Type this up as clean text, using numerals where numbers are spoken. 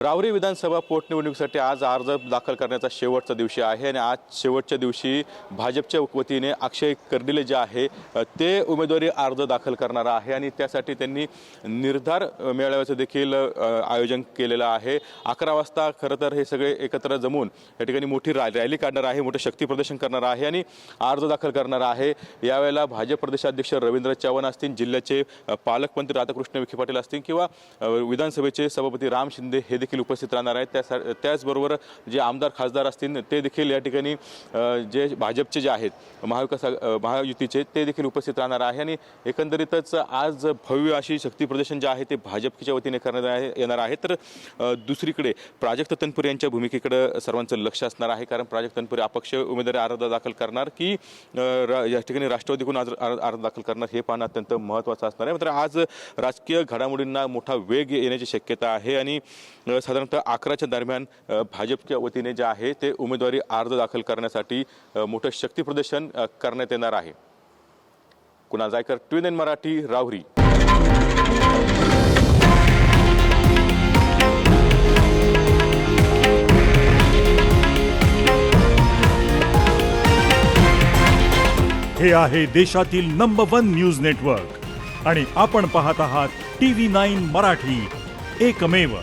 राहुरी विधानसभा पोटनिवडणुकीसाठी आज अर्ज दाखल करण्याचा शेवटचा दिवशी आहे आणि आज शेवटच्या दिवशी भाजपच्या वतीने अक्षय कर्डिले जे आहे ते उमेदवारी अर्ज दाखल करणार आहे आणि त्यासाठी त्यांनी निर्धार मेळाव्याचं देखील आयोजन केलेलं आहे। 11 वाजता खरं तर हे सगळे एकत्र जमून या ठिकाणी मोठी रॅली काढणार आहे, मोठं शक्ती प्रदर्शन करणार आहे आणि अर्ज दाखल करणार आहे। यावेळेला भाजप प्रदेशाध्यक्ष रवींद्र चव्हाण असतील, जिल्ह्याचे पालकमंत्री राधाकृष्ण विखे पाटील असतील किंवा विधानसभेचे सभापती राम शिंदे हे देखील उपस्थित राहणार आहेत। त्याचबरोबर जे आमदार खासदार असतील ते देखील या ठिकाणी जे भाजपचे जे आहेत महायुतीचे ते देखील उपस्थित राहणार आहे आणि एकंदरीतच आज भव्य अशी शक्ती प्रदर्शन जे आहे ते भाजपच्या वतीने करण्यात येणार आहे। तर दुसरीकडे प्राजक्त तनपुरे यांच्या भूमिकेकडे सर्वांचं लक्ष असणार आहे, कारण प्राजक्त तनपुरे अपक्ष उमेदवारी अर्ज दाखल करणार की या ठिकाणी राष्ट्रवादीकडून अर्ज दाखल करणार हे पाहणं अत्यंत महत्त्वाचं असणार आहे। मात्र आज राजकीय घडामोडींना मोठा वेग येण्याची शक्यता आहे आणि साधारणतः 11च्या दरम्यान भाजपच्या वतीने जे आहे ते उमेदवारी अर्ज दाखल करण्यासाठी मोठं शक्ती प्रदर्शन करण्यात येणार आहे। कुणाल जायकर, TVN मराठी, राहुरी। हे आहे देशातील नंबर 1 न्यूज नेटवर्क आणि आपण पाहत आहात TV9 मराठी, एकमेव।